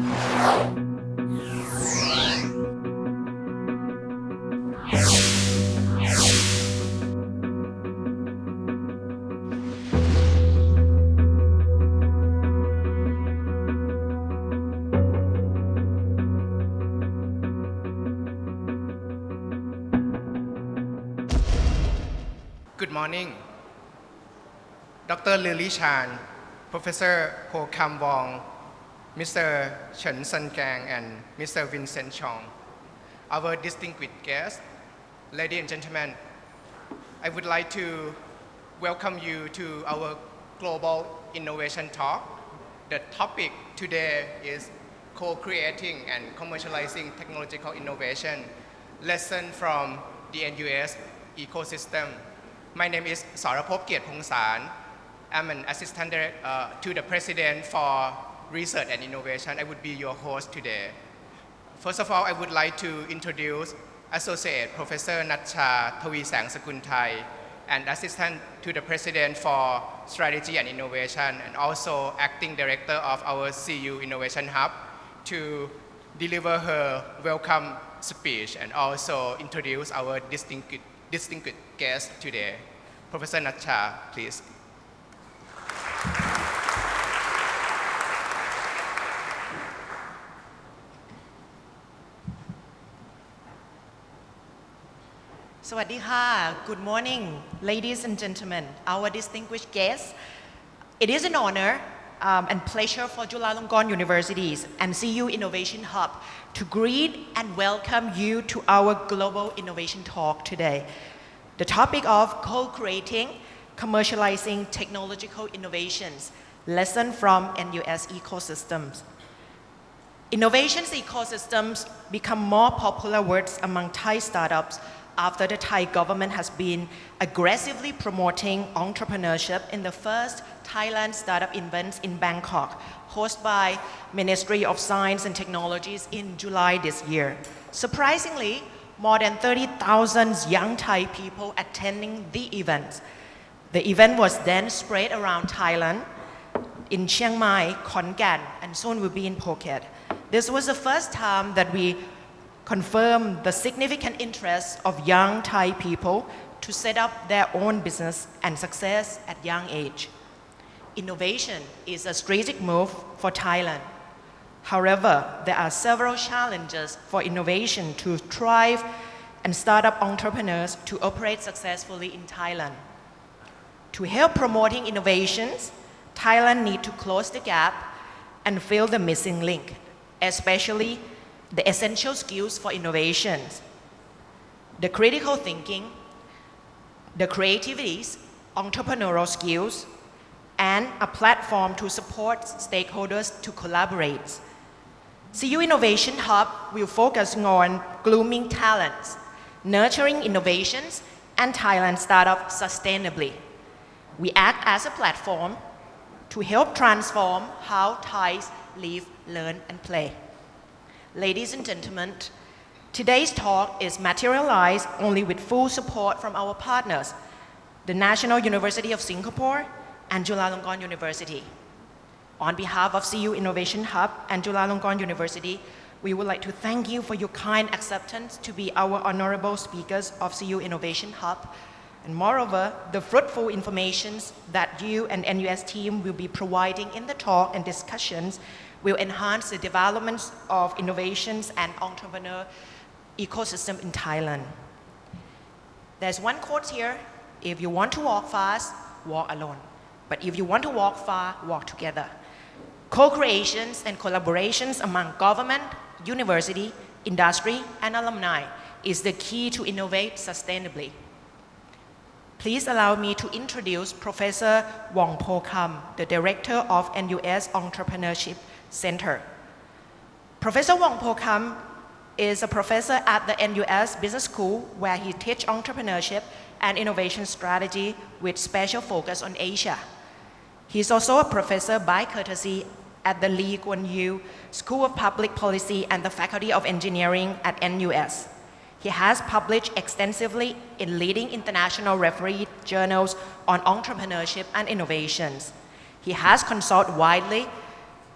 Good morning. Dr. Lily Chan, Professor Ho Kam Wong, Mr. Chen Sun Kang, and Mr. Vincent Chong. Our distinguished guests, ladies and gentlemen, I would like to welcome you to our Global Innovation Talk. The topic today is co-creating and commercializing technological innovation, lesson from the NUS ecosystem. My name is Sarapop Kietpongsan. I'm an assistant to the president for research and innovation. I would be your host today. First of all, I would like to introduce Associate Professor Natcha Thawisang Sakunthai, and assistant to the president for strategy and innovation, and also acting director of our CU Innovation Hub, to deliver her welcome speech and also introduce our distinguished guest today. Professor Natcha, please. Sawadee Good morning, ladies and gentlemen, our distinguished guests. It is an honor and pleasure for Chulalongkorn University's and CU Innovation Hub to greet and welcome you to our Global Innovation Talk today. The topic of co-creating, commercializing technological innovations, lesson from NUS ecosystems. Innovations ecosystems become more popular words among Thai startups after the Thai government has been aggressively promoting entrepreneurship in the first Thailand startup events in Bangkok, hosted by Ministry of Science and Technologies in July this year. Surprisingly, more than 30,000 young Thai people attending the event. The event was then spread around Thailand, in Chiang Mai, Khon Kaen, and soon will be in Phuket. This was the first time that we confirmed the significant interest of young Thai people to set up their own business and success at young age. Innovation is a strategic move for Thailand. However, there are several challenges for innovation to thrive and startup entrepreneurs to operate successfully in Thailand. To help promoting innovations, Thailand needs to close the gap and fill the missing link, especially the essential skills for innovations, the critical thinking, the creativities, entrepreneurial skills, and a platform to support stakeholders to collaborate. CU Innovation Hub will focus on grooming talents, nurturing innovations, and Thailand startups sustainably. We act as a platform to help transform how Thais live, learn, and play. Ladies and gentlemen, today's talk is materialized only with full support from our partners, the National University of Singapore and Chulalongkorn University. On behalf of CU Innovation Hub and Chulalongkorn University, we would like to thank you for your kind acceptance to be our honorable speakers of CU Innovation Hub. And moreover, the fruitful information that you and NUS team will be providing in the talk and discussions will enhance the development of innovations and entrepreneur ecosystem in Thailand. There's one quote here: if you want to walk fast, walk alone. But if you want to walk far, walk together. Co-creations and collaborations among government, university, industry, and alumni is the key to innovate sustainably. Please allow me to introduce Professor Wong Po Kam, the Director of NUS Entrepreneurship Center. Professor Wong Po Kam is a professor at the NUS Business School, where he teaches entrepreneurship and innovation strategy with special focus on Asia. He is also a professor by courtesy at the Lee Kuan Yew School of Public Policy and the Faculty of Engineering at NUS. He has published extensively in leading international refereed journals on entrepreneurship and innovations. He has consulted widely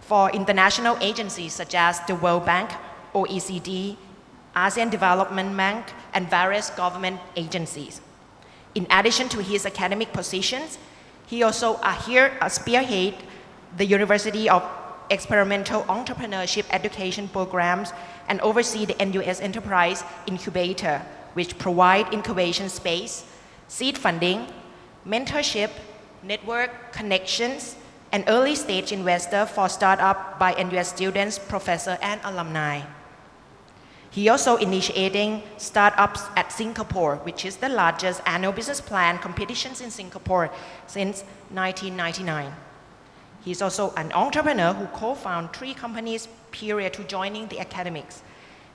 for international agencies such as the World Bank, OECD, ASEAN Development Bank, and various government agencies. In addition to his academic positions, he also spearhead the University of Experimental Entrepreneurship Education Programs and oversee the NUS Enterprise Incubator, which provide incubation space, seed funding, mentorship, network connections, and early stage investor for startup by NUS students, professors, and alumni. He also initiating startups at Singapore, which is the largest annual business plan competitions in Singapore since 1999. He's also an entrepreneur who co-founded 3 companies prior to joining the academics.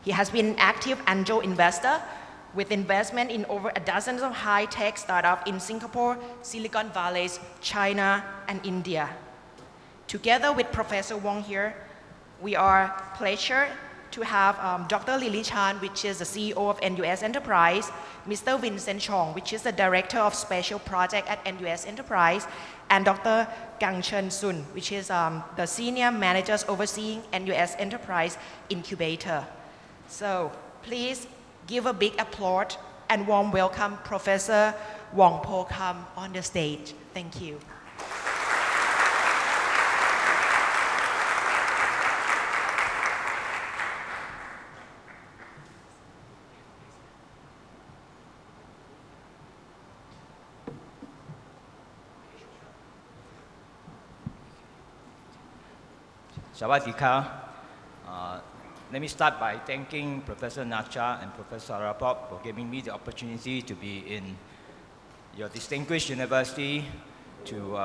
He has been an active angel investor with investment in over a dozen of high-tech startups in Singapore, Silicon Valley, China, and India. Together with Professor Wong here, we are pleasure to have Dr. Lily Chan, which is the CEO of NUS Enterprise, Mr. Vincent Chong, which is the Director of Special Project at NUS Enterprise, and Dr. Kang Chen Sun, which is the Senior Managers overseeing NUS Enterprise Incubator. So please give a big applause and warm welcome Professor Wong Po Kam on the stage. Thank you. Sawadika. Let me start by thanking Professor Nacha and Professor Rapop for giving me the opportunity to be in your distinguished university to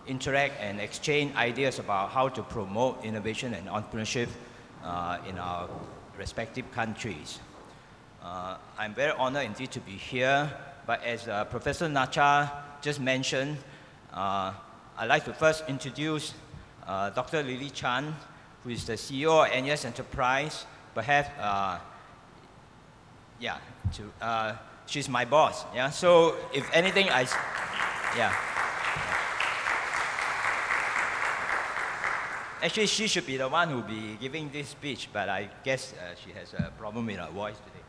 interact and exchange ideas about how to promote innovation and entrepreneurship in our respective countries. I'm very honored indeed to be here, but as Professor Nacha just mentioned, I'd like to first introduce Dr. Lily Chan, who is the CEO of NUS Enterprise. Perhaps, she's my boss. Yeah. So if anything, Actually, she should be the one who will be giving this speech, but I guess she has a problem with her voice today.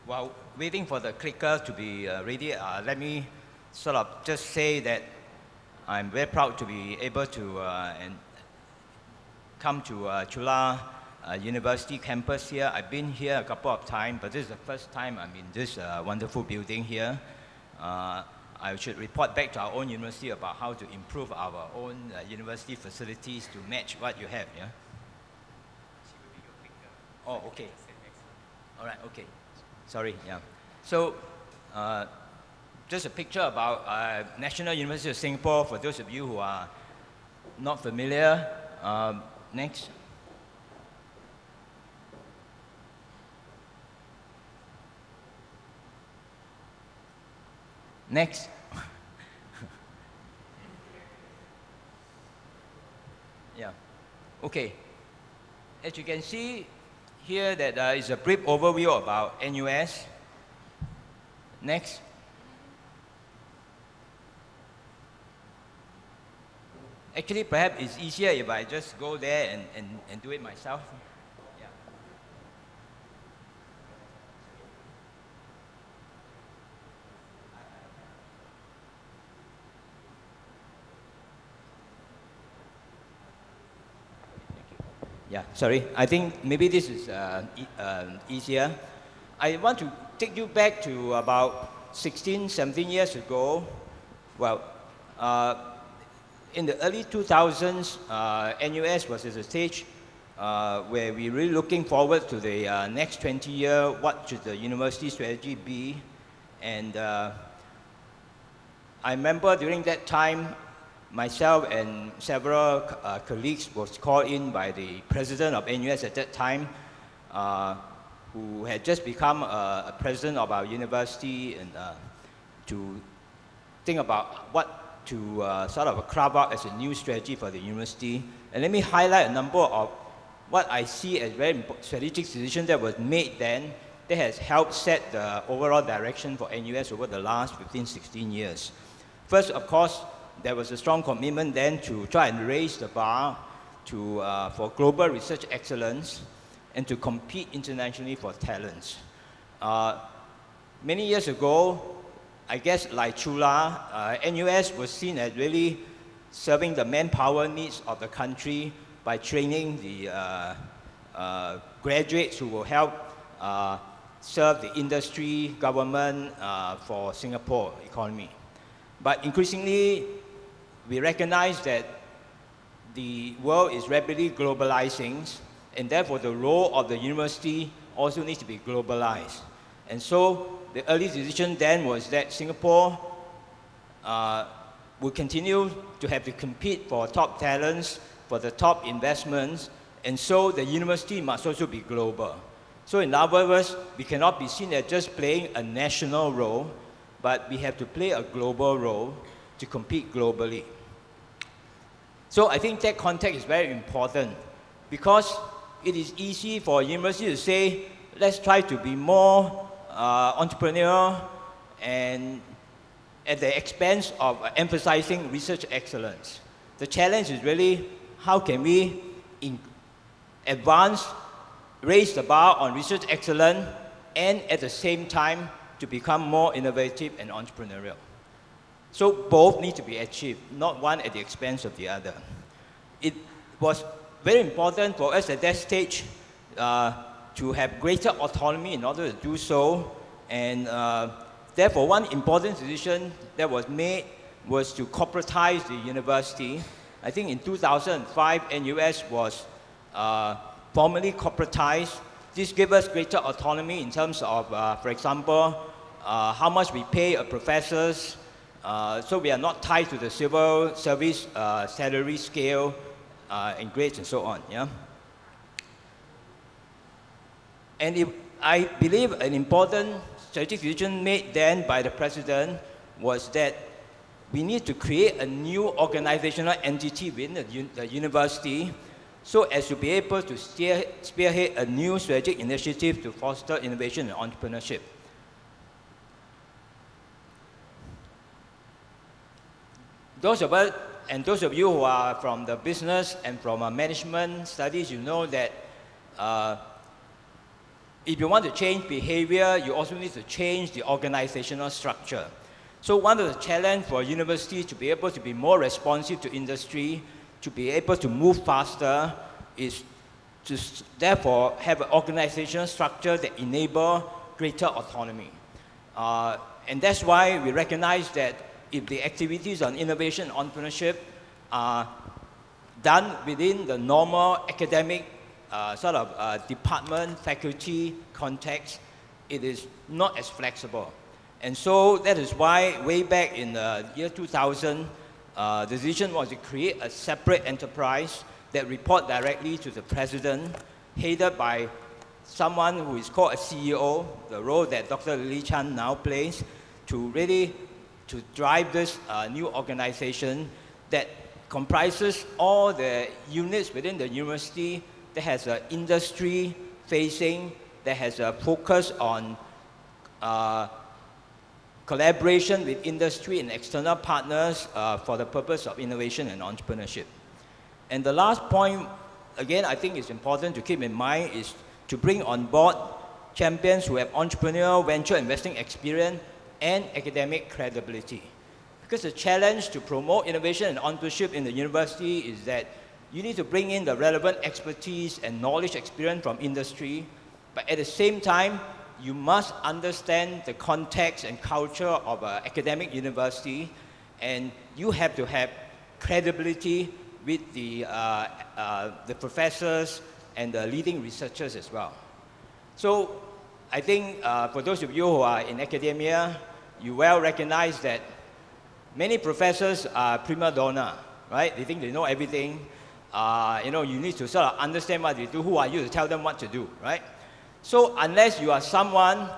While waiting for the clicker to be ready, let me sort of just say that I'm very proud to be able to come to Chula University campus here. I've been here a couple of times, but this is the first time I'm in this wonderful building here. I should report back to our own university about how to improve our own university facilities to match what you have, yeah? Oh, okay. All right, okay. Sorry, yeah. So, just a picture about National University of Singapore for those of you who are not familiar. Next. Next. Yeah. Okay. As you can see here, that is a brief overview about NUS. Next. Actually, perhaps it's easier if I just go there and do it myself. Yeah. Yeah, sorry. I think maybe this is easier. I want to take you back to about 16, 17 years ago. Well, in the early 2000s, NUS was at a stage where we're really looking forward to the next 20 years, what should the university strategy be? And I remember during that time, myself and several colleagues was called in by the president of NUS at that time, who had just become a president of our university, and to think about what to sort of carve out as a new strategy for the university. And let me highlight a number of what I see as very strategic decisions that was made then that has helped set the overall direction for NUS over the last 15, 16 years. First, of course, there was a strong commitment then to try and raise the bar for global research excellence and to compete internationally for talents. Many years ago, I guess like Chula, NUS was seen as really serving the manpower needs of the country by training the graduates who will help serve the industry, government for Singapore economy. But increasingly, we recognize that the world is rapidly globalizing, and therefore the role of the university also needs to be globalized. And so the early decision then was that Singapore will continue to have to compete for top talents, for the top investments, and so the university must also be global. So in other words, we cannot be seen as just playing a national role, but we have to play a global role to compete globally. So I think that context is very important because it is easy for a university to say, let's try to be more entrepreneurial and at the expense of emphasizing research excellence. The challenge is really how can we raise the bar on research excellence and at the same time to become more innovative and entrepreneurial. So both need to be achieved, not one at the expense of the other. It was very important for us at that stage to have greater autonomy in order to do so, and therefore one important decision that was made was to corporatize the university. I think in 2005, NUS was formally corporatized. This gave us greater autonomy in terms of, for example, how much we pay a professors. So we are not tied to the civil service salary scale and grades and so on. Yeah? And I believe an important strategic decision made then by the president was that we need to create a new organizational entity within the university so as to be able to spearhead a new strategic initiative to foster innovation and entrepreneurship. Those of us, and those of you who are from the business and from management studies, you know that if you want to change behavior, you also need to change the organizational structure. So one of the challenges for universities to be able to be more responsive to industry, to be able to move faster, is to therefore have an organizational structure that enable greater autonomy. And that's why we recognize that if the activities on innovation and entrepreneurship are done within the normal academic department, faculty context, it is not as flexible. And so that is why way back in the year 2000, the decision was to create a separate enterprise that report directly to the president, headed by someone who is called a CEO, the role that Dr. Lily Chan now plays, to really to drive this new organization that comprises all the units within the university that has an industry facing, that has a focus on collaboration with industry and external partners for the purpose of innovation and entrepreneurship. And the last point, again, I think is important to keep in mind is to bring on board champions who have entrepreneurial venture investing experience and academic credibility. Because the challenge to promote innovation and entrepreneurship in the university is that you need to bring in the relevant expertise and knowledge experience from industry, but at the same time, you must understand the context and culture of an academic university, and you have to have credibility with the professors and the leading researchers as well. So I think for those of you who are in academia, you well recognize that many professors are prima donna, right? They think they know everything. You need to sort of understand what they do. Who are you to tell them what to do, right? So unless you are someone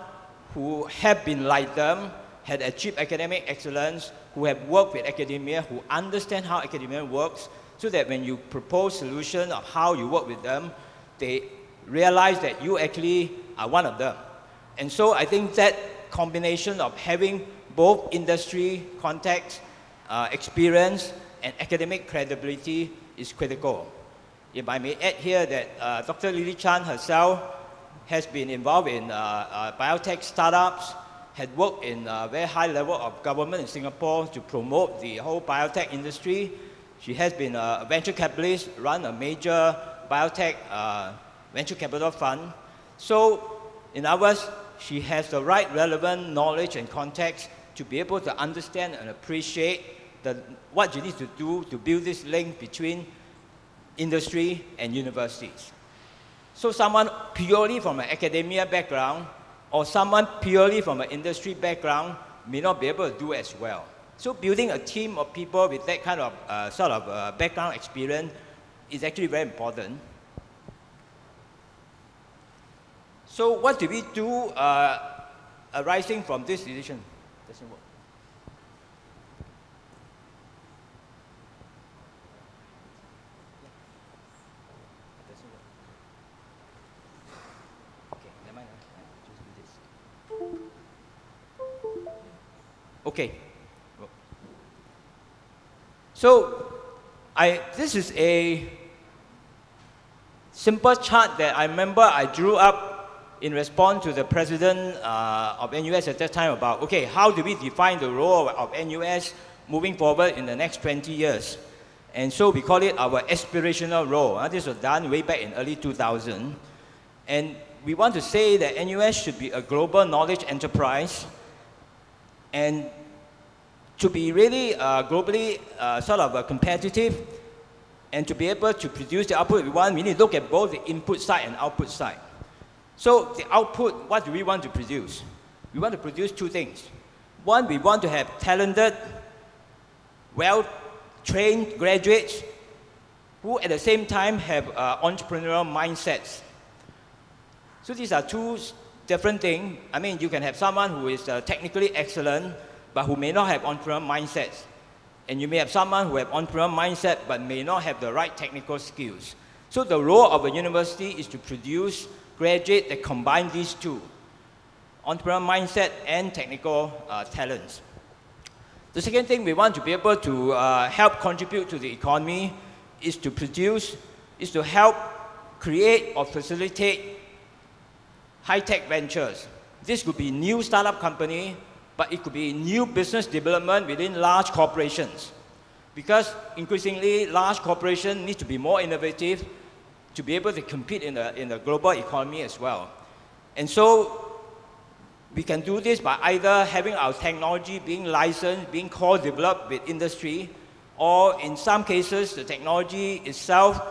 who have been like them, had achieved academic excellence, who have worked with academia, who understand how academia works, so that when you propose solution of how you work with them, they realize that you actually are one of them. And so I think that combination of having both industry context experience, and academic credibility is critical. If I may add here that Dr. Lily Chan herself has been involved in biotech startups, had worked in a very high level of government in Singapore to promote the whole biotech industry. She has been a venture capitalist, run a major biotech venture capital fund. So, in other words, she has the right relevant knowledge and context to be able to understand and appreciate what you need to do to build this link between industry and universities. So someone purely from an academia background or someone purely from an industry background may not be able to do as well. So building a team of people with that kind of background experience is actually very important. So what do we do arising from this decision? Doesn't work. Okay, never mind. Just do this. Okay. So this is a simple chart that I remember I drew up in response to the president of NUS at that time about, okay, how do we define the role of NUS moving forward in the next 20 years? And so we call it our aspirational role. This was done way back in early 2000. And we want to say that NUS should be a global knowledge enterprise and to be really globally competitive and to be able to produce the output we want, we need to look at both the input side and output side. So the output, what do we want to produce? We want to produce two things. One, we want to have talented, well-trained graduates who at the same time have entrepreneurial mindsets. So these are two different things. I mean, you can have someone who is technically excellent, but who may not have entrepreneurial mindsets. And you may have someone who have entrepreneurial mindset, but may not have the right technical skills. So the role of a university is to produce graduates that combine these two, entrepreneurial mindset and technical talents. The second thing we want to be able to help contribute to the economy is to help create or facilitate high-tech ventures. This could be new startup company, but it could be new business development within large corporations. Because increasingly, large corporations need to be more innovative to be able to compete in the global economy as well. And so we can do this by either having our technology being licensed, being co-developed with industry, or in some cases, the technology itself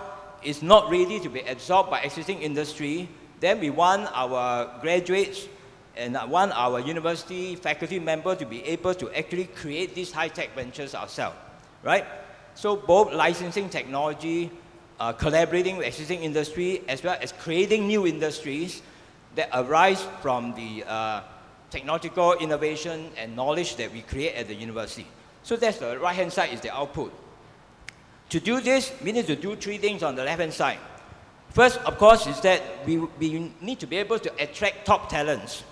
is not ready to be absorbed by existing industry. Then we want our graduates and want our university faculty members to be able to actually create these high-tech ventures ourselves, right? So both licensing technology, collaborating with existing industry, as well as creating new industries that arise from the technological innovation and knowledge that we create at the university. So that's the right-hand side is the output. To do this, we need to do three things on the left-hand side. First, of course, is that we need to be able to attract top talents.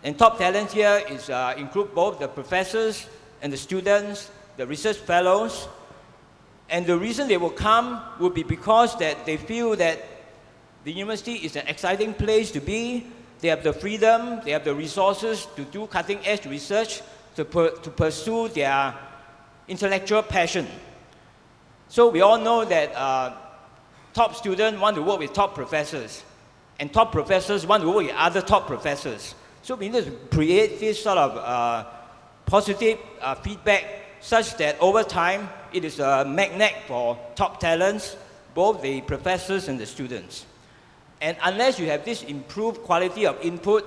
And top talents here is include both the professors and the students, the research fellows. And the reason they will come will be because that they feel that the university is an exciting place to be. They have the freedom, they have the resources to do cutting-edge research, to pursue their intellectual passion. So we all know that top students want to work with top professors, and top professors want to work with other top professors. So we need to create this sort of positive feedback such that over time, it is a magnet for top talents, both the professors and the students. And unless you have this improved quality of input,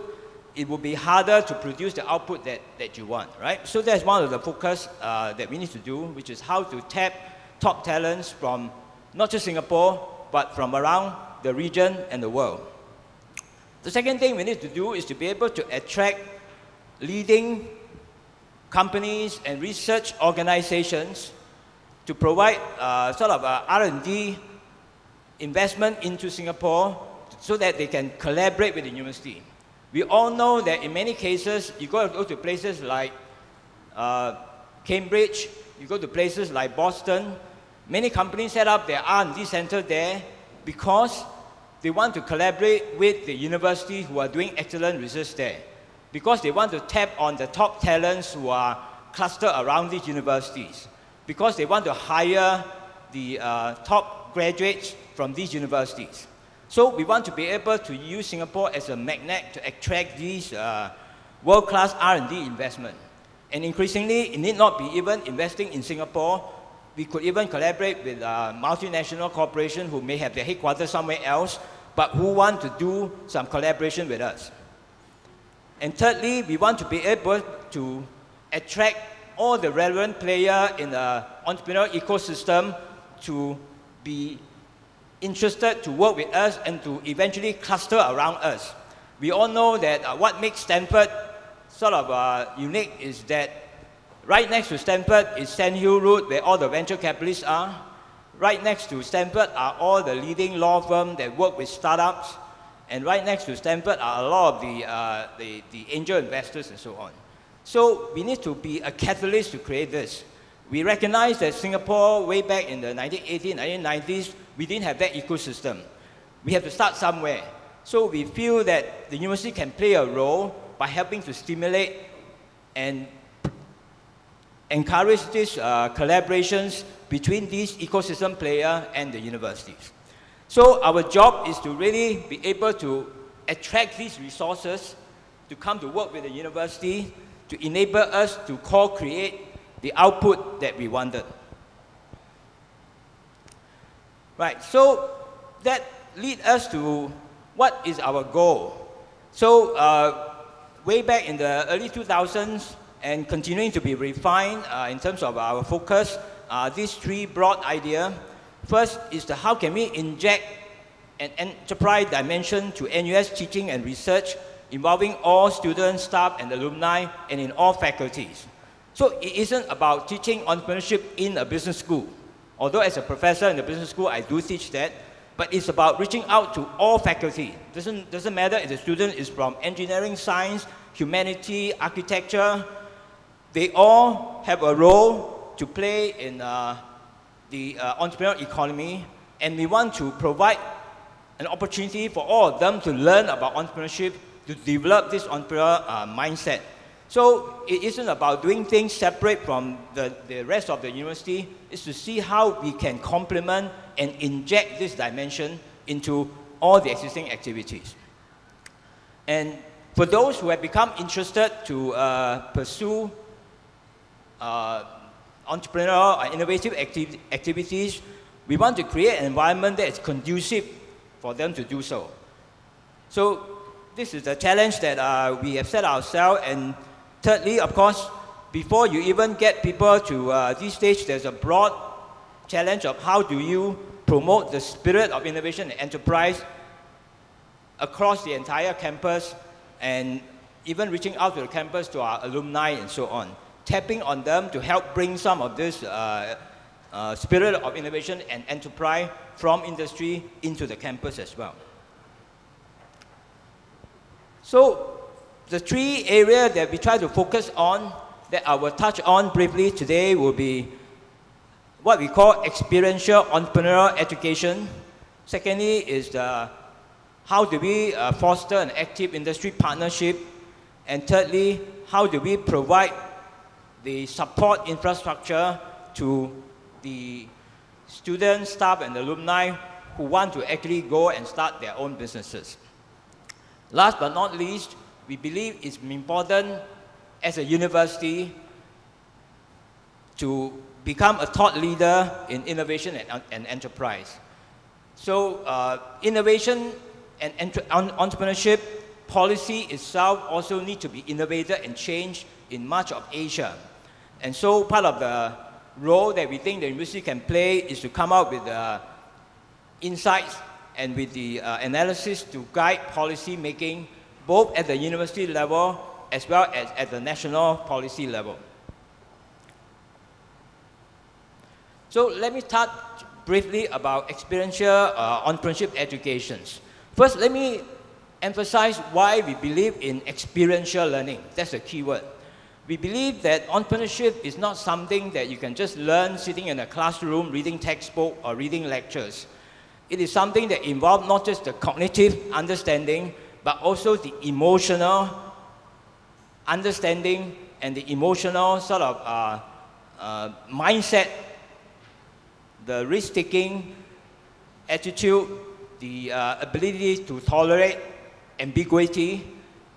it will be harder to produce the output that you want, right? So that's one of the focus that we need to do, which is how to tap top talents from not just Singapore, but from around the region and the world. The second thing we need to do is to be able to attract leading companies and research organizations to provide R&D investment into Singapore so that they can collaborate with the university. We all know that in many cases, you go to places like Cambridge, you go to places like Boston, many companies set up their R&D center there because they want to collaborate with the universities who are doing excellent research there, because they want to tap on the top talents who are clustered around these universities, because they want to hire the top graduates from these universities. So we want to be able to use Singapore as a magnet to attract these world-class R&D investment. And increasingly, it need not be even investing in Singapore. We could even collaborate with multinational corporations who may have their headquarters somewhere else, but who want to do some collaboration with us. And thirdly, we want to be able to attract all the relevant players in the entrepreneurial ecosystem to be interested to work with us and to eventually cluster around us. We all know that what makes Stanford sort of unique is that right next to Stanford is Sand Hill Road, where all the venture capitalists are. Right next to Stanford are all the leading law firms that work with startups. And right next to Stanford are a lot of the angel investors and so on. So we need to be a catalyst to create this. We recognize that Singapore, way back in the 1980s, 1990s, we didn't have that ecosystem. We have to start somewhere. So we feel that the university can play a role by helping to stimulate and encourage these collaborations between these ecosystem players and the universities. So our job is to really be able to attract these resources to come to work with the university to enable us to co-create the output that we wanted. Right, so that leads us to what is our goal. So way back in the early 2000s and continuing to be refined in terms of our focus, these three broad ideas. First is how can we inject an enterprise dimension to NUS teaching and research involving all students, staff, and alumni, and in all faculties. So it isn't about teaching entrepreneurship in a business school. Although as a professor in the business school, I do teach that, but it's about reaching out to all faculty. Doesn't matter if the student is from engineering, science, humanity, architecture, they all have a role to play in the entrepreneurial economy, and we want to provide an opportunity for all of them to learn about entrepreneurship, to develop this entrepreneurial mindset. So it isn't about doing things separate from the rest of the university. It's to see how we can complement and inject this dimension into all the existing activities. And for those who have become interested to pursue entrepreneurial or innovative activities, we want to create an environment that is conducive for them to do so. So this is the challenge that we have set ourselves. And thirdly, of course, before you even get people to this stage, there's a broad challenge of how do you promote the spirit of innovation and enterprise across the entire campus, and even reaching out to the campus to our alumni and so on, tapping on them to help bring some of this spirit of innovation and enterprise from industry into the campus as well. So the three areas that we try to focus on that I will touch on briefly today will be what we call experiential entrepreneurial education. Secondly is how do we foster an active industry partnership? And thirdly, how do we provide the support infrastructure to the students, staff, and alumni who want to actually go and start their own businesses. Last but not least, we believe it's important as a university to become a thought leader in innovation and enterprise. So innovation and entrepreneurship policy itself also need to be innovated and changed in much of Asia. And so part of the role that we think the university can play is to come up with insights and with the analysis to guide policy making both at the university level as well as at the national policy level. So let me touch briefly about experiential entrepreneurship educations. First, let me emphasize why we believe in experiential learning. That's the key word. We believe that entrepreneurship is not something that you can just learn sitting in a classroom, reading textbook or reading lectures. It is something that involves not just the cognitive understanding, but also the emotional understanding and the emotional sort of mindset, the risk-taking attitude, the ability to tolerate ambiguity,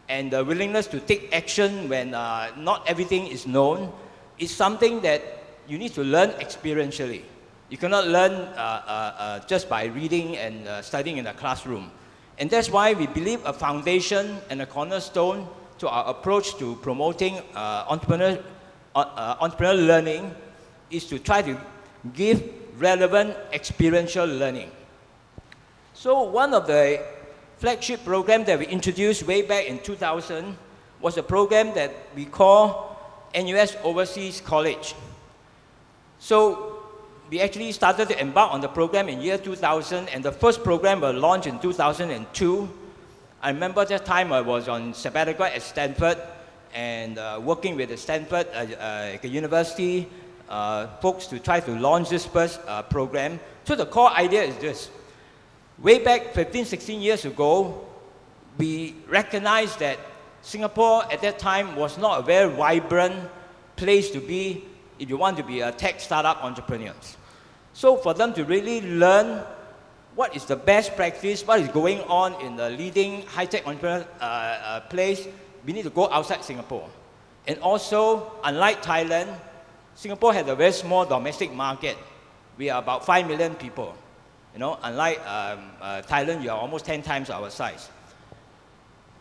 and the willingness to take action when not everything is known, is something that you need to learn experientially. You cannot learn just by reading and studying in a classroom. And that's why we believe a foundation and a cornerstone to our approach to promoting entrepreneurial learning is to try to give relevant experiential learning. So one of the flagship programs that we introduced way back in 2000 was a program that we call NUS Overseas College. So we actually started to embark on the program in year 2000, and the first program was launched in 2002. I remember that time I was on sabbatical at Stanford and working with the Stanford University folks to try to launch this first program. So the core idea is this. Way back 15, 16 years ago, we recognized that Singapore at that time was not a very vibrant place to be if you want to be a tech startup entrepreneur. So for them to really learn what is the best practice, what is going on in the leading high-tech entrepreneur place, we need to go outside Singapore. And also, unlike Thailand, Singapore has a very small domestic market. We are about 5 million people. You know, unlike Thailand, you are almost 10 times our size.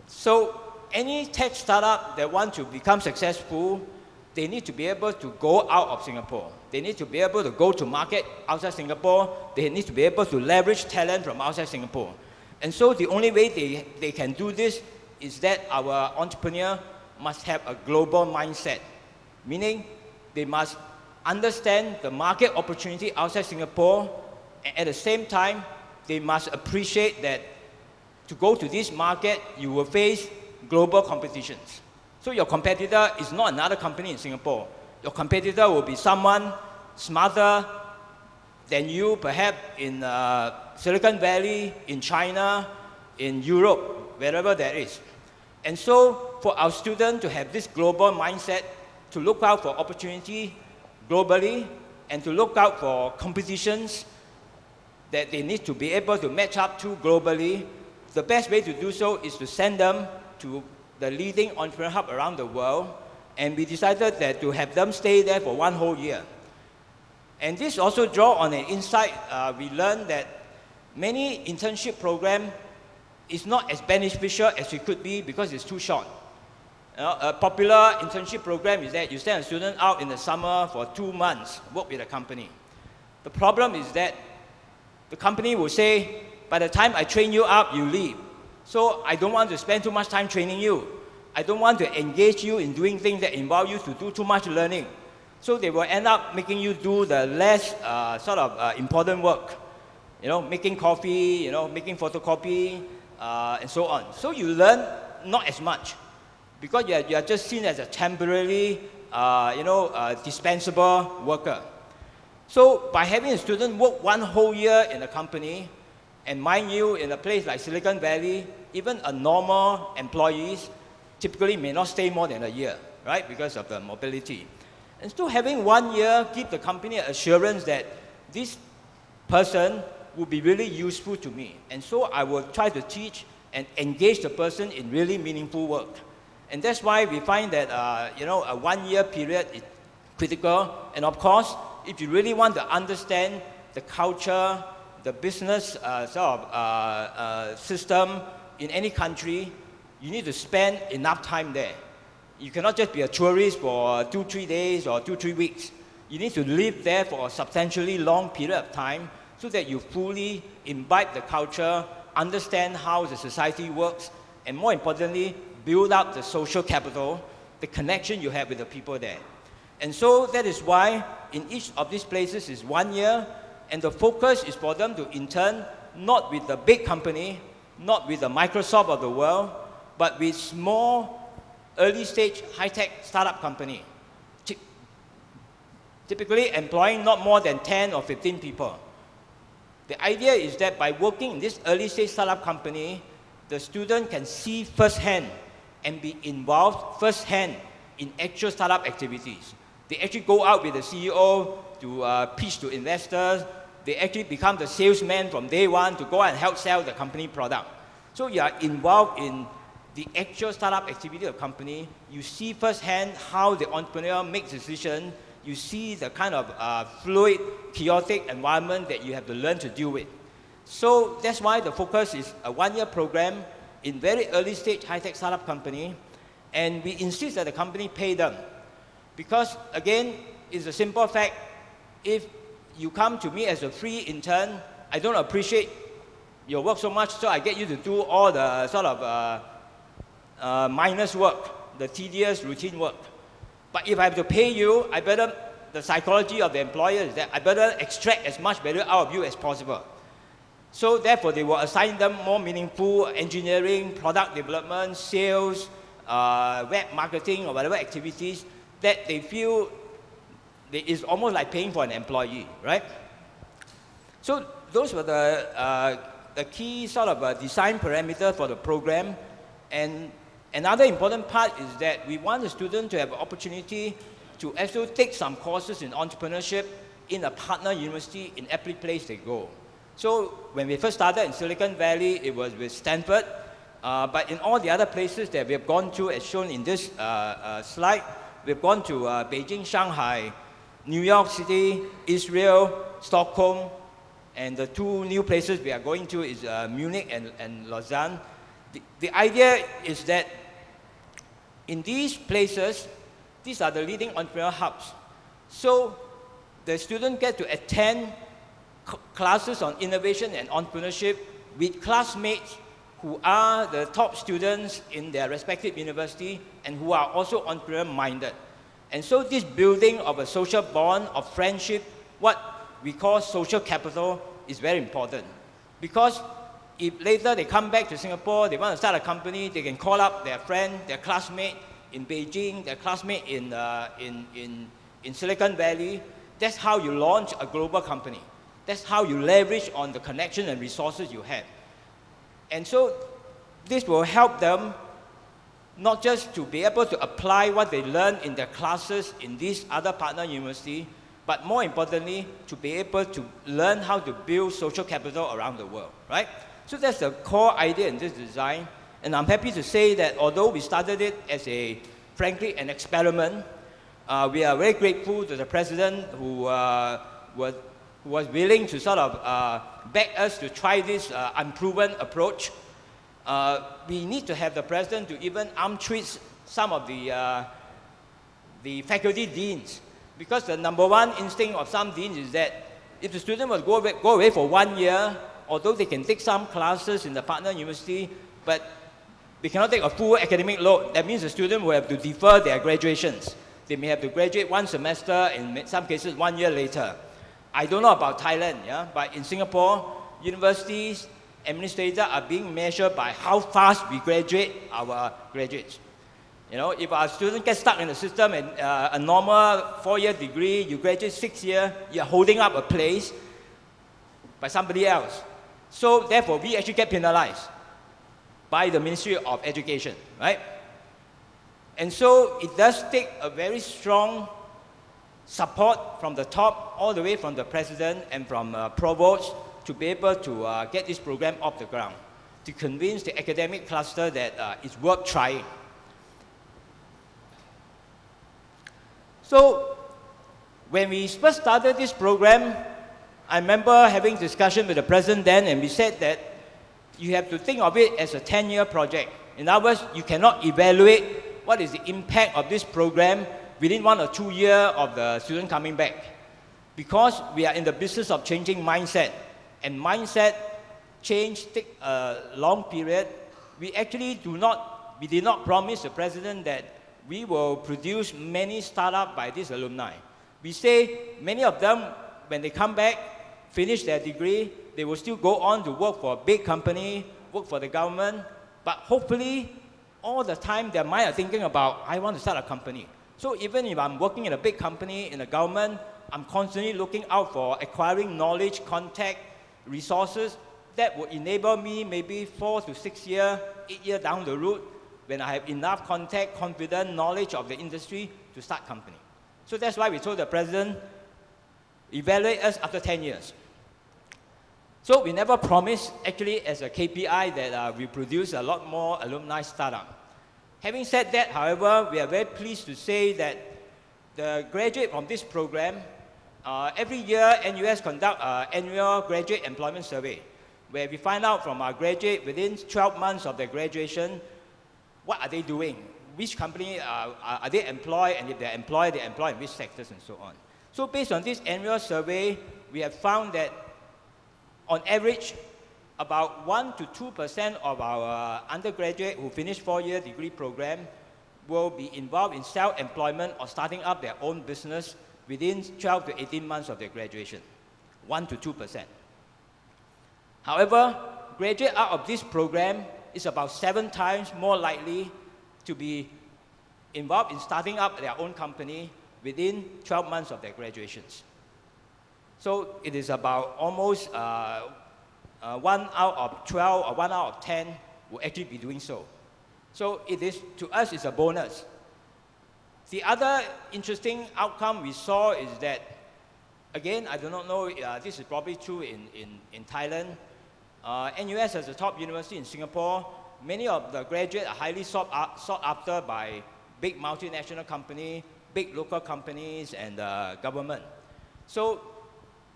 So any tech startup that wants to become successful, they need to be able to go out of Singapore. They need to be able to go to market outside Singapore. They need to be able to leverage talent from outside Singapore. And so the only way they can do this is that our entrepreneur must have a global mindset, meaning they must understand the market opportunity outside Singapore. At the same time, they must appreciate that to go to this market, you will face global competitions. So your competitor is not another company in Singapore. Your competitor will be someone smarter than you, perhaps in Silicon Valley, in China, in Europe, wherever there is. And so for our students to have this global mindset, to look out for opportunity globally, and to look out for competitions that they need to be able to match up to globally, the best way to do so is to send them to the leading entrepreneur hub around the world, and we decided that to have them stay there for 1 whole year. And this also draw on an insight. We learned that many internship program is not as beneficial as it could be because it's too short. A popular internship program is that you send a student out in the summer for 2 months, work with a company. The problem is that the company will say, by the time I train you up, you leave. So I don't want to spend too much time training you. I don't want to engage you in doing things that involve you to do too much learning. So they will end up making you do the less important work. You know, making coffee, you know, making photocopy, and so on. So you learn not as much because you are just seen as a temporarily, dispensable worker. So by having a student work 1 whole year in a company, and mind you, in a place like Silicon Valley, even a normal employees typically may not stay more than a year, right, because of the mobility. And so having 1 year give the company assurance that this person will be really useful to me. And so I will try to teach and engage the person in really meaningful work. And that's why we find that, a 1 year period is critical. And of course, if you really want to understand the culture, the business system in any country, you need to spend enough time there. You cannot just be a tourist for 2-3 days or 2-3 weeks. You need to live there for a substantially long period of time so that you fully imbibe the culture, understand how the society works, and more importantly, build up the social capital, the connection you have with the people there. And so that is why in each of these places is 1 year, and the focus is for them to intern not with the big company, not with the Microsoft of the world, but with small early stage high-tech startup company, typically employing not more than 10 or 15 people. The idea is that by working in this early stage startup company, the student can see firsthand and be involved firsthand in actual startup activities. They actually go out with the CEO to pitch to investors. They actually become the salesman from day one to go and help sell the company product. So you are involved in the actual startup activity of the company. You see firsthand how the entrepreneur makes decisions. You see the kind of fluid, chaotic environment that you have to learn to deal with. So that's why the focus is a one-year program in very early stage high-tech startup company, and we insist that the company pay them. Because again, it's a simple fact, if you come to me as a free intern, I don't appreciate your work so much, so I get you to do all the sort of minus work, the tedious routine work. But if I have to pay you, the psychology of the employer is that I better extract as much value out of you as possible. So therefore, they will assign them more meaningful engineering, product development, sales, web marketing, or whatever activities that they feel it's almost like paying for an employee, right? So those were the key sort of design parameters for the program. And another important part is that we want the student to have an opportunity to also take some courses in entrepreneurship in a partner university in every place they go. So when we first started in Silicon Valley, it was with Stanford. But in all the other places that we have gone to, as shown in this slide, we've gone to Beijing, Shanghai, New York City, Israel, Stockholm, and the two new places we are going to is Munich and Lausanne. The idea is that in these places, these are the leading entrepreneurial hubs. So the students get to attend classes on innovation and entrepreneurship with classmates who are the top students in their respective university and who are also entrepreneur-minded. And so this building of a social bond, of friendship, what we call social capital, is very important. Because if later they come back to Singapore, they want to start a company, they can call up their friend, their classmate in Beijing, their classmate in Silicon Valley. That's how you launch a global company. That's how you leverage on the connection and resources you have. And so this will help them not just to be able to apply what they learn in their classes in these other partner universities, but more importantly, to be able to learn how to build social capital around the world, right? So that's the core idea in this design. And I'm happy to say that although we started it as frankly, an experiment, we are very grateful to the president who was willing to sort of back us to try this unproven approach. We need to have the president to even arm twist some of the faculty deans, because the number one instinct of some deans is that if the student will go away for 1 year, although they can take some classes in the partner university, but they cannot take a full academic load. That means the student will have to defer their graduations. They may have to graduate one semester, in some cases 1 year later. I don't know about Thailand, yeah? But in Singapore, universities, administrators are being measured by how fast we graduate our graduates. You know, if our student gets stuck in the system and a normal 4-year degree, you graduate 6 years, you're holding up a place by somebody else. So therefore, we actually get penalized by the Ministry of Education, right? And so it does take a very strong support from the top, all the way from the president and from provosts, to be able to get this program off the ground, to convince the academic cluster that it's worth trying. So when we first started this program, I remember having discussion with the president then, and we said that you have to think of it as a 10-year project. In other words, you cannot evaluate what is the impact of this program within 1 or 2 years of the student coming back. Because we are in the business of changing mindset, and mindset change takes a long period, we actually did not promise the president that we will produce many startups by this alumni. We say many of them, when they come back, finish their degree, they will still go on to work for a big company, work for the government, but hopefully all the time their mind are thinking about, I want to start a company. So even if I'm working in a big company, in the government, I'm constantly looking out for acquiring knowledge, contact, resources that would enable me maybe 4 to 6 years, 8 years down the road, when I have enough contact, confidence, knowledge of the industry to start company. So that's why we told the president, evaluate us after 10 years. So we never promised, actually, as a KPI that we produce a lot more alumni startup. Having said that, however, we are very pleased to say that the graduate from this program, every year NUS conduct an annual graduate employment survey, where we find out from our graduate within 12 months of their graduation, what are they doing? Which company are they employed, and if they're employed in which sectors and so on. So based on this annual survey, we have found that on average, about 1 to 2% of our undergraduate who finish 4-year degree program will be involved in self-employment or starting up their own business within 12 to 18 months of their graduation. 1 to 2%. However, graduate out of this program is about 7 times more likely to be involved in starting up their own company within 12 months of their graduations. So it is about almost 1 out of 12 or 1 out of 10 will actually be doing so. So it is, to us, it's a bonus. The other interesting outcome we saw is that, again, I do not know, this is probably true in Thailand. NUS as a top university in Singapore, many of the graduates are highly sought after by big multinational companies, big local companies, and government. So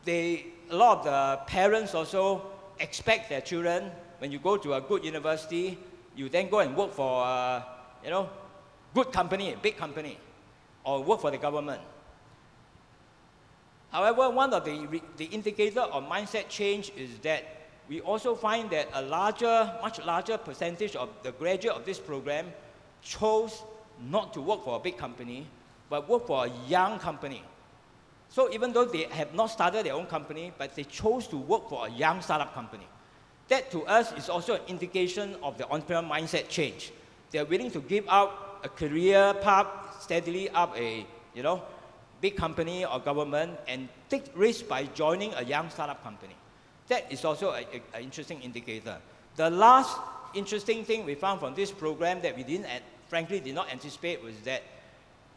a lot of the parents also expect their children, when you go to a good university, you then go and work for a good company, big company, or work for the government. However, one of the indicator of mindset change is that we also find that a much larger percentage of the graduate of this program chose not to work for a big company, but work for a young company. So even though they have not started their own company, but they chose to work for a young startup company. That to us is also an indication of the entrepreneurial mindset change. They're willing to give up a career path, steadily up a big company or government, and take risk by joining a young startup company. That is also an interesting indicator. The last interesting thing we found from this program that we frankly did not anticipate was that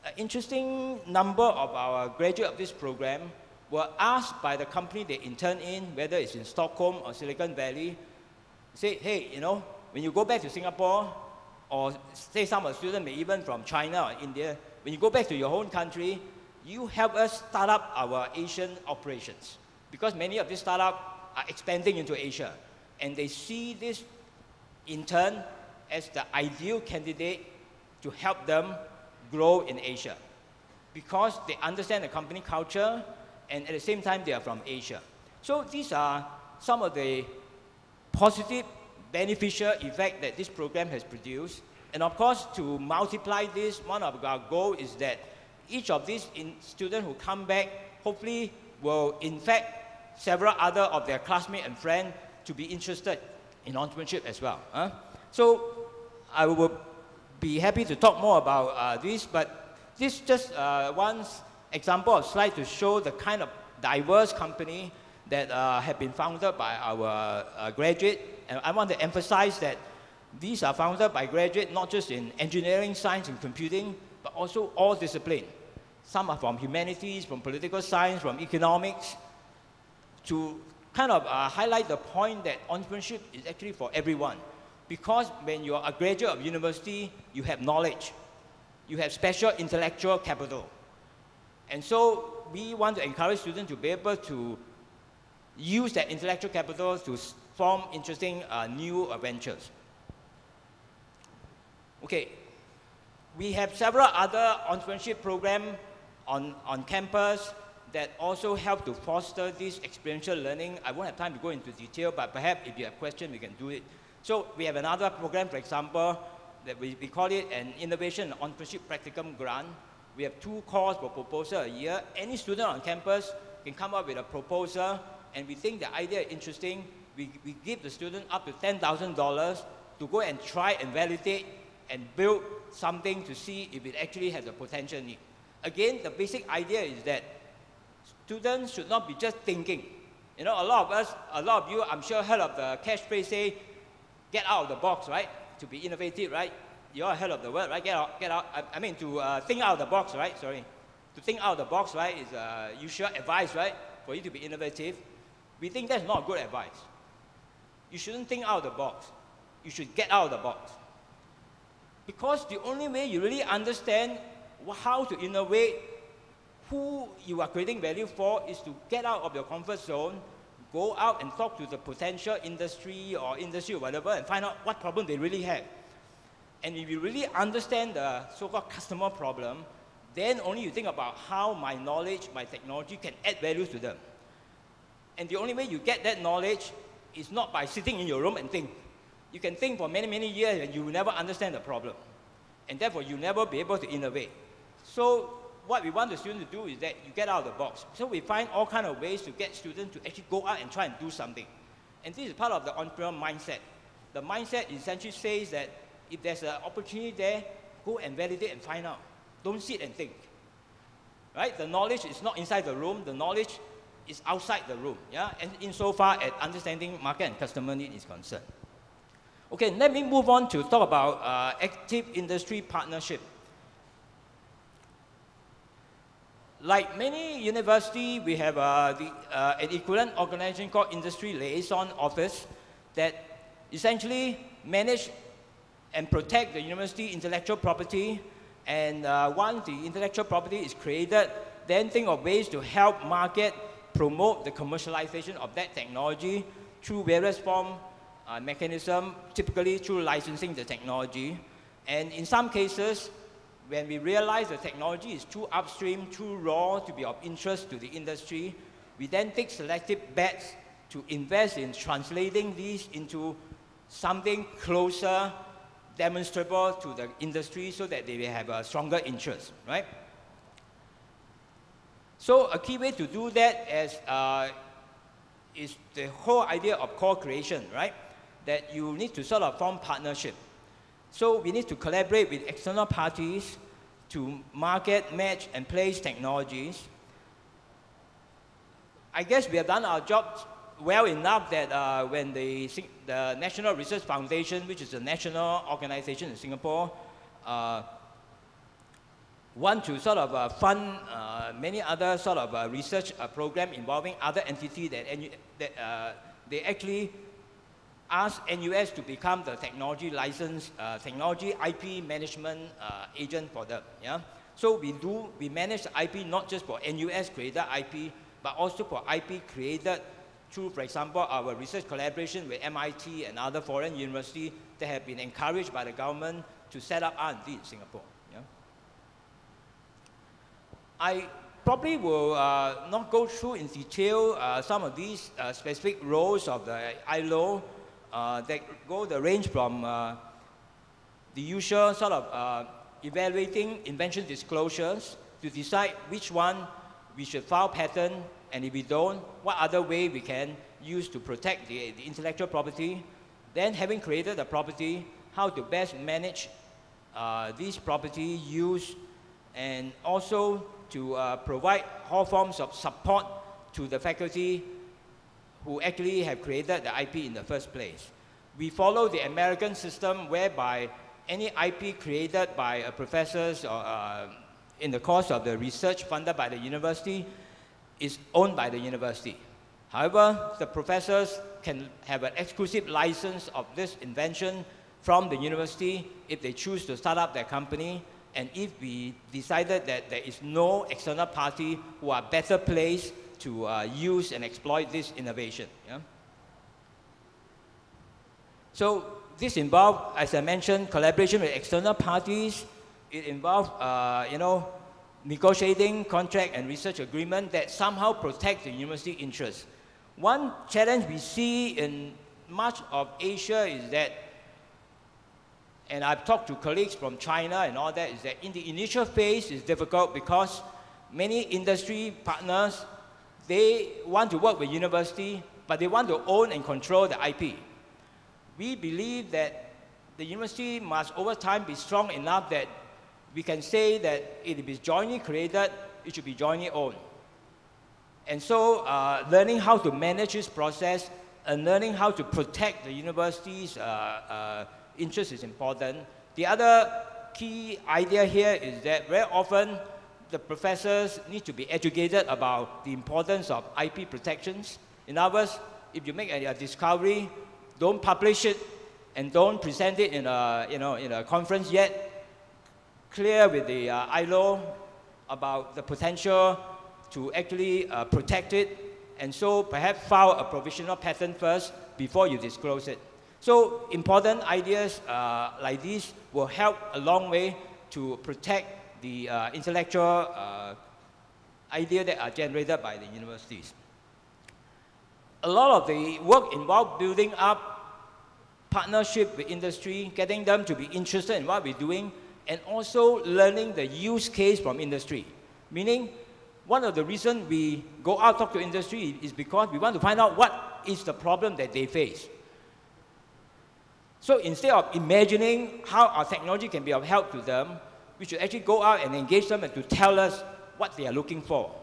an interesting number of our graduates of this program were asked by the company they intern in, whether it's in Stockholm or Silicon Valley, say, hey, when you go back to Singapore, or say some of the students may even from China or India, when you go back to your own country, you help us start up our Asian operations. Because many of these startups are expanding into Asia, and they see this intern as the ideal candidate to help them grow in Asia, because they understand the company culture, and at the same time they are from Asia. So these are some of the positive, beneficial effects that this program has produced. And of course, to multiply this, one of our goals is that each of these students who come back hopefully will infect several other of their classmates and friends to be interested in entrepreneurship as well. So I will be happy to talk more about this, but this is just one example of slide to show the kind of diverse company that have been founded by our graduate. And I want to emphasize that these are founded by graduates not just in engineering, science, and computing, but also all disciplines. Some are from humanities, from political science, from economics, to kind of highlight the point that entrepreneurship is actually for everyone. Because when you're a graduate of university, you have knowledge. You have special intellectual capital. And so we want to encourage students to be able to use that intellectual capital to form interesting new ventures. Okay, we have several other entrepreneurship programs on campus that also help to foster this experiential learning. I won't have time to go into detail, but perhaps if you have questions, we can do it. So we have another program, for example, that we call it an Innovation and Entrepreneurship Practicum Grant. We have 2 calls for proposal a year. Any student on campus can come up with a proposal, and we think the idea is interesting. We give the student up to $10,000 to go and try and validate and build something to see if it actually has a potential need. Again, the basic idea is that students should not be just thinking. You know, a lot of you, I'm sure, heard of the catchphrase say, get out of the box, right? To be innovative, right? You all heard of the word, right? Get out. I mean, to think out of the box, right? Sorry. To think out of the box, right, is usual advice, right? For you to be innovative. We think that's not good advice. You shouldn't think out of the box. You should get out of the box. Because the only way you really understand how to innovate, who you are creating value for, is to get out of your comfort zone, go out and talk to the potential industry or whatever, and find out what problem they really have. And if you really understand the so-called customer problem, then only you think about how my knowledge, my technology can add value to them. And the only way you get that knowledge is not by sitting in your room and think. You can think for many, many years and you will never understand the problem. And therefore, you'll never be able to innovate. So what we want the students to do is that you get out of the box. So we find all kinds of ways to get students to actually go out and try and do something. And this is part of the entrepreneurial mindset. The mindset essentially says that if there's an opportunity there, go and validate and find out. Don't sit and think. Right? The knowledge is not inside the room. The knowledge is outside the room. Yeah? And insofar as understanding market and customer need is concerned. Okay, let me move on to talk about active industry partnership. Like many universities, we have an equivalent organization called Industry Liaison Office that essentially manage and protect the university intellectual property. And once the intellectual property is created, then think of ways to help market, promote the commercialization of that technology through various forms, mechanism, typically through licensing the technology. And in some cases, when we realize the technology is too upstream, too raw to be of interest to the industry, we then take selective bets to invest in translating these into something closer, demonstrable to the industry so that they will have a stronger interest, right? So a key way to do that is the whole idea of co-creation, right? That you need to sort of form partnership. So we need to collaborate with external parties to market, match, and place technologies. I guess we have done our job well enough that when the National Research Foundation, which is a national organization in Singapore, want to sort of fund many other sort of research program involving other entities that they actually ask NUS to become the technology license, technology IP management agent for them. Yeah? So we manage the IP not just for NUS created IP, but also for IP created through, for example, our research collaboration with MIT and other foreign universities that have been encouraged by the government to set up R&D in Singapore. Yeah? I probably will not go through in detail some of these specific roles of the ILO that go the range from the usual sort of evaluating invention disclosures to decide which one we should file patent, and if we don't, what other way we can use to protect the intellectual property. Then having created the property, how to best manage this property use, and also to provide all forms of support to the faculty who actually have created the IP in the first place. We follow the American system whereby any IP created by professors or in the course of the research funded by the university is owned by the university. However, the professors can have an exclusive license of this invention from the university if they choose to start up their company, and if we decided that there is no external party who are better placed to use and exploit this innovation. Yeah? So this involves, as I mentioned, collaboration with external parties. It involves, negotiating contract and research agreement that somehow protect the university interests. One challenge we see in much of Asia is that, and I've talked to colleagues from China and all that, is that in the initial phase it's difficult because many industry partners, they want to work with university, but they want to own and control the IP. We believe that the university must over time be strong enough that we can say that it is jointly created, it should be jointly owned. And so learning how to manage this process and learning how to protect the university's interest is important. The other key idea here is that very often the professors need to be educated about the importance of IP protections. In other words, if you make a discovery, don't publish it and don't present it in a conference yet. Clear with the ILO about the potential to actually protect it, and so perhaps file a provisional patent first before you disclose it. So important ideas like these will help a long way to protect the intellectual ideas that are generated by the universities. A lot of the work involved building up partnership with industry, getting them to be interested in what we're doing, and also learning the use case from industry. Meaning, one of the reasons we go out talk to industry is because we want to find out what is the problem that they face. So instead of imagining how our technology can be of help to them, we should actually go out and engage them and to tell us what they are looking for.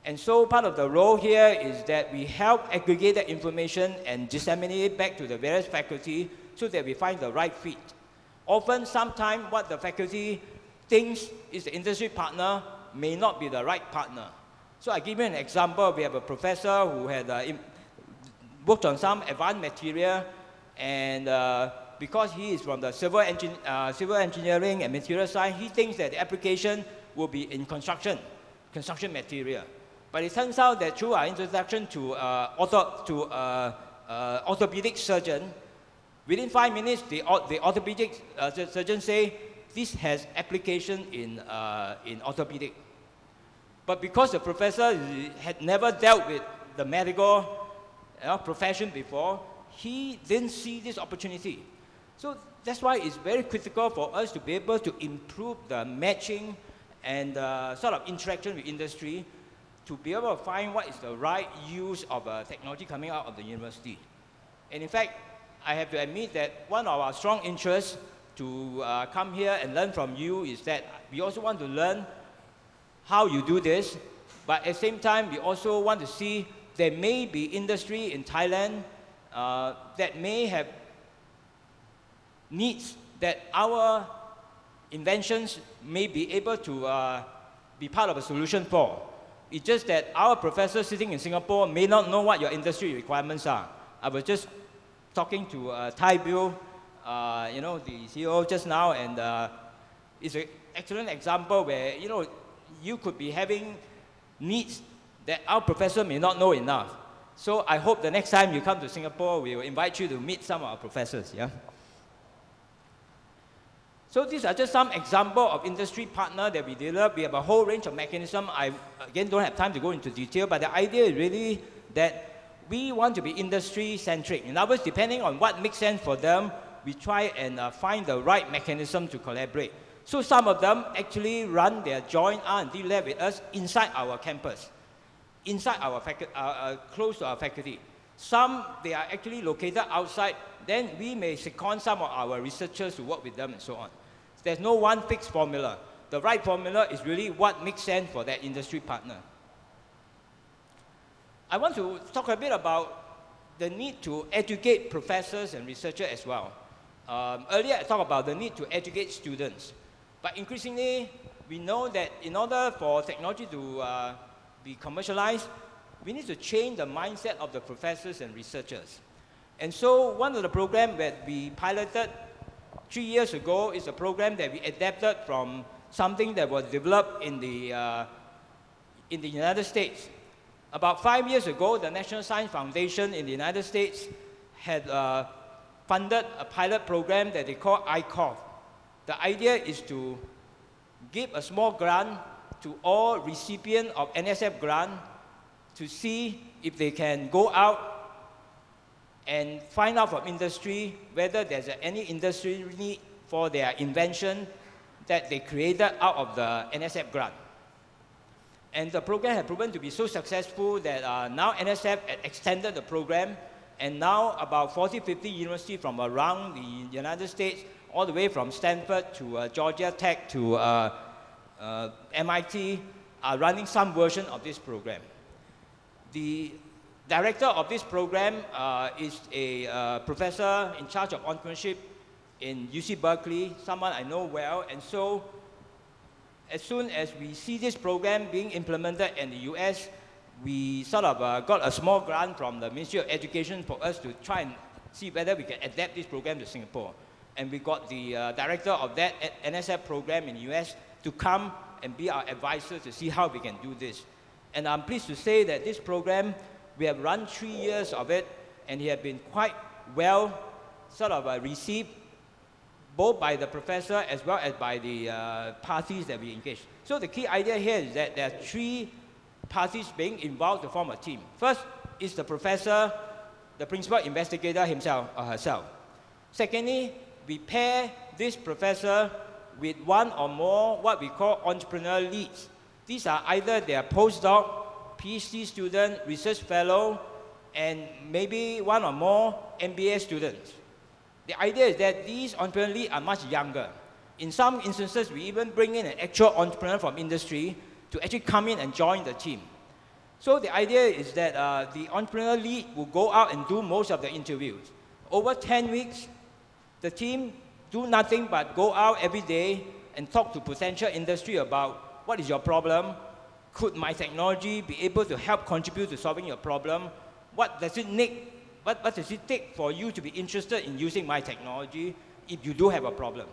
And so part of the role here is that we help aggregate that information and disseminate it back to the various faculty so that we find the right fit. Often, sometimes what the faculty thinks is the industry partner may not be the right partner. So I give you an example. We have a professor who had worked on some advanced material, and because he is from the civil engineering and material science, he thinks that the application will be in construction material. But it turns out that through our introduction to orthopedic surgeon, within 5 minutes, the orthopedic surgeon say, this has application in orthopedic. But because the professor had never dealt with the medical profession before, he didn't see this opportunity. So that's why it's very critical for us to be able to improve the matching and sort of interaction with industry to be able to find what is the right use of technology coming out of the university. And in fact, I have to admit that one of our strong interests to come here and learn from you is that we also want to learn how you do this, but at the same time, we also want to see there may be industry in Thailand that may have needs that our inventions may be able to be part of a solution for. It's just that our professors sitting in Singapore may not know what your industry requirements are. I was just talking to Thai Bill, the CEO just now, and it's an excellent example where, you could be having needs that our professor may not know enough. So I hope the next time you come to Singapore, we will invite you to meet some of our professors, yeah? So these are just some examples of industry partner that we develop. We have a whole range of mechanisms. I, again, don't have time to go into detail, but the idea is really that we want to be industry-centric. In other words, depending on what makes sense for them, we try and find the right mechanism to collaborate. So some of them actually run their joint R&D lab with us inside our campus, inside our close to our faculty. Some, they are actually located outside. Then we may second some of our researchers to work with them and so on. There's no one fixed formula. The right formula is really what makes sense for that industry partner. I want to talk a bit about the need to educate professors and researchers as well. Earlier I talked about the need to educate students. But increasingly, we know that in order for technology to be commercialized, we need to change the mindset of the professors and researchers. And so one of the programs that we piloted 3 years ago is a program that we adapted from something that was developed in the United States. About 5 years ago, the National Science Foundation in the United States had funded a pilot program that they call ICOF. The idea is to give a small grant to all recipients of NSF grant to see if they can go out and find out from industry whether there's any industry need for their invention that they created out of the NSF grant. And the program had proven to be so successful that now NSF had extended the program, And now about 40, 50 universities from around the United States, all the way from Stanford to Georgia Tech to MIT, are running some version of this program. The director of this program is a professor in charge of entrepreneurship in UC Berkeley, someone I know well. And so as soon as we see this program being implemented in the US, we sort of got a small grant from the Ministry of Education for us to try and see whether we can adapt this program to Singapore. And we got the director of that NSF program in the US to come and be our advisor to see how we can do this. And I'm pleased to say that this program, we have run 3 years of it, and it has been quite well sort of received, both by the professor as well as by the parties that we engage. So the key idea here is that there are 3 parties being involved to form a team. First is the professor, the principal investigator himself or herself. Secondly, we pair this professor with one or more what we call entrepreneur leads. These are either their postdoc, PhD student, research fellow, and maybe one or more MBA students. The idea is that these entrepreneur leads are much younger. In some instances, we even bring in an actual entrepreneur from industry to actually come in and join the team. So the idea is that the entrepreneur lead will go out and do most of the interviews. Over 10 weeks, the team do nothing but go out every day and talk to potential industry about what is your problem, could my technology be able to help contribute to solving your problem, what does it need, what does it take for you to be interested in using my technology if you do have a problem.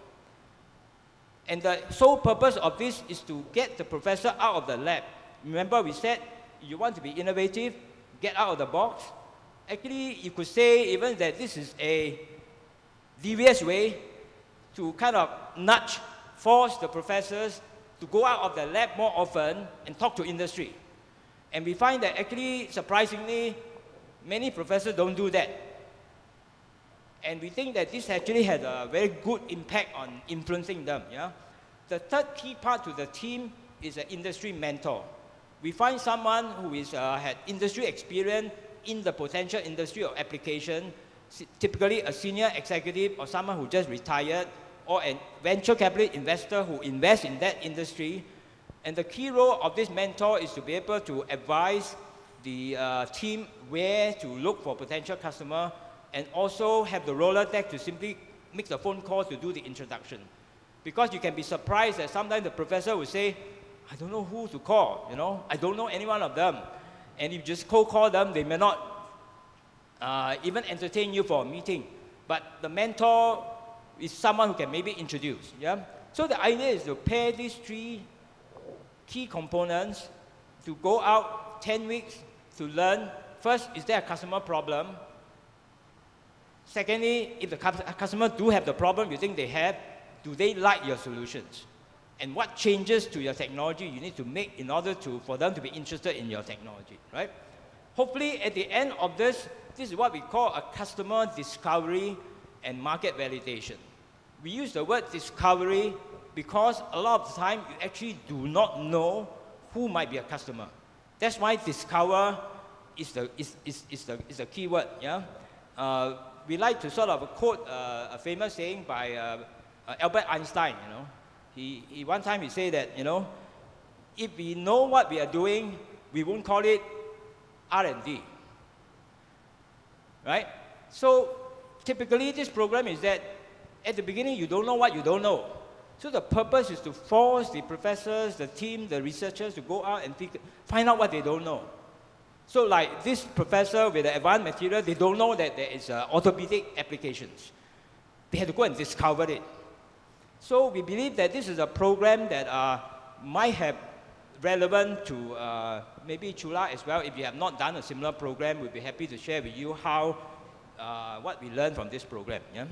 And the sole purpose of this is to get the professor out of the lab. Remember we said you want to be innovative, get out of the box. Actually, you could say even that this is a devious way to kind of nudge, force the professors to go out of the lab more often and talk to industry. And we find that actually, surprisingly, many professors don't do that. And we think that this actually had a very good impact on influencing them. Yeah? The third key part to the team is an industry mentor. We find someone who is, had industry experience in the potential industry of application, typically a senior executive or someone who just retired, or a venture capital investor who invests in that industry. And the key role of this mentor is to be able to advise the team where to look for potential customer, and also have the Rolodex to simply make the phone call to do the introduction. Because you can be surprised that sometimes the professor will say, I don't know who to call, you know, I don't know any one of them. And if you just cold call them, they may not even entertain you for a meeting. But the mentor is someone who can maybe introduce. Yeah? So the idea is to pair these 3 key components to go out 10 weeks to learn. First, is there a customer problem? Secondly, if the customer do have the problem you think they have, do they like your solutions? And what changes to your technology you need to make in order for them to be interested in your technology, right? Hopefully, at the end of this is what we call a customer discovery and market validation. We use the word discovery because a lot of the time you actually do not know who might be a customer. That's why discover is the key word. Yeah? We like to sort of quote a famous saying by Albert Einstein. You know, he one time he said that, you know, if we know what we are doing, we won't call it R&D. Right? So typically this program is that at the beginning you don't know what you don't know. So the purpose is to force the professors, the team, the researchers to go out and find out what they don't know. So like this professor with the advanced material, they don't know that there is orthopedic applications. They had to go and discover it. So we believe that this is a program that might have relevant to maybe Chula as well. If you have not done a similar program, we'll be happy to share with you how, what we learned from this program. Yeah?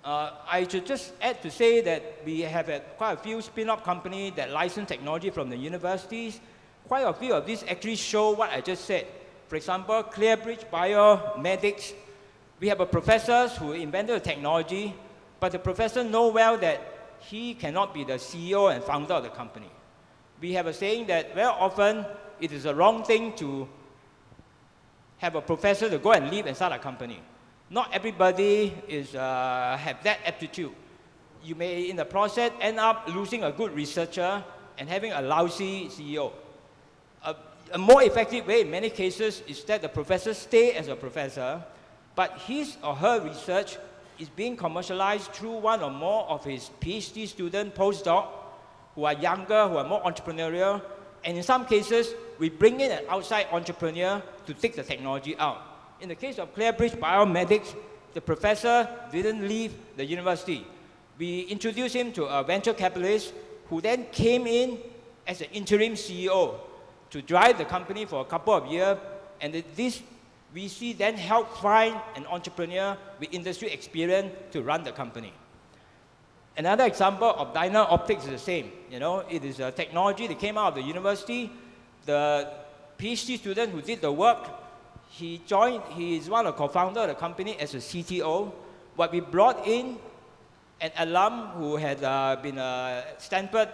I should just add to say that we have had quite a few spin-off companies that license technology from the universities. Quite a few of these actually show what I just said. For example, Clearbridge Biomedics, we have a professor who invented a technology, but the professor knows well that he cannot be the CEO and founder of the company. We have a saying that very often it is the wrong thing to have a professor to go and leave and start a company. Not everybody have that aptitude. You may, in the process, end up losing a good researcher and having a lousy CEO. A more effective way in many cases is that the professor stay as a professor, but his or her research is being commercialized through one or more of his PhD student, postdoc, who are younger, who are more entrepreneurial, and in some cases, we bring in an outside entrepreneur to take the technology out. In the case of Clearbridge Biomedics, the professor didn't leave the university. We introduced him to a venture capitalist who then came in as an interim CEO to drive the company for a couple of years, and this VC then helped find an entrepreneur with industry experience to run the company. Another example of Dyna Optics is the same. It is a technology that came out of the university. The PhD student who did the work, he is one of the co-founders of the company as a CTO. But we brought in an alum who had been a Stanford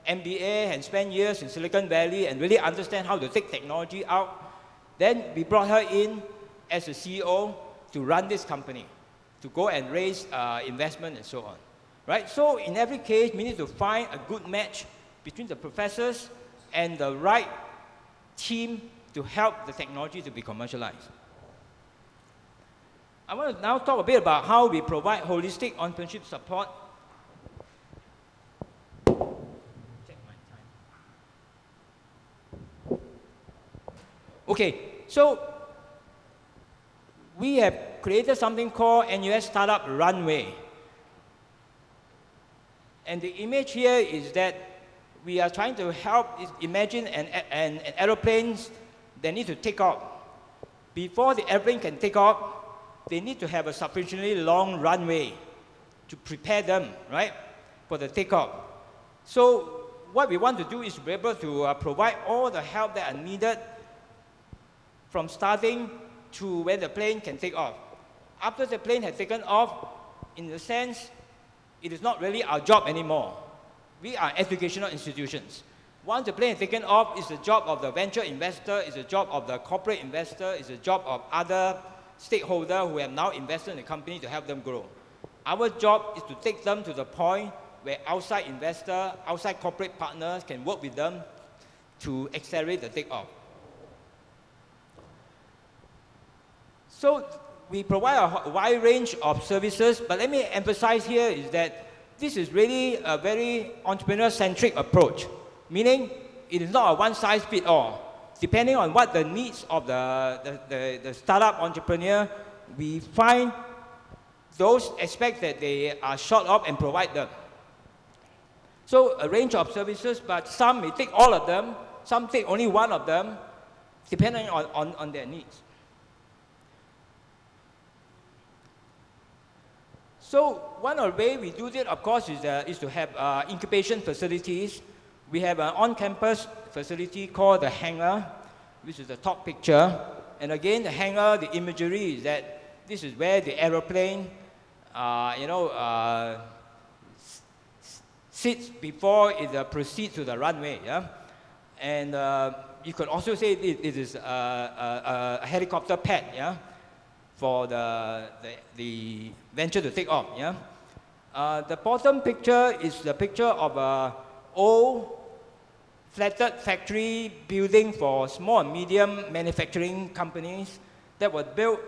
MBA and spent years in Silicon Valley and really understand how to take technology out. Then we brought her in as a CEO to run this company, to go and raise investment and so on. Right? So in every case, we need to find a good match between the professors and the right team to help the technology to be commercialized. I want to now talk a bit about how we provide holistic entrepreneurship support. Okay, so we have created something called NUS Startup Runway. And the image here is that we are trying to help imagine an aeroplane that need to take off. Before the airplane can take off, they need to have a sufficiently long runway to prepare them, right, for the takeoff. So what we want to do is be able to provide all the help that are needed from starting to when the plane can take off. After the plane has taken off, in a sense, it is not really our job anymore. We are educational institutions. Once the plane is taken off, it's the job of the venture investor, it's the job of the corporate investor, it's the job of other stakeholders who have now invested in the company to help them grow. Our job is to take them to the point where outside investors, outside corporate partners can work with them to accelerate the takeoff. So we provide a wide range of services, but let me emphasize here is that this is really a very entrepreneur-centric approach, meaning it is not a one-size-fits-all. Depending on what the needs of the startup entrepreneur, we find those aspects that they are short of and provide them. So a range of services, but some may take all of them, some take only one of them, depending on their needs. So one of the ways we do this, of course, is to have incubation facilities. We have an on-campus facility called the hangar, which is the top picture. And again, the hangar, the imagery is that this is where the aeroplane, sits before it proceeds to the runway. Yeah? And you could also say it is a helicopter pad. Yeah? For the venture to take off. Yeah? The bottom picture is the picture of an old flatted factory building for small and medium manufacturing companies that was built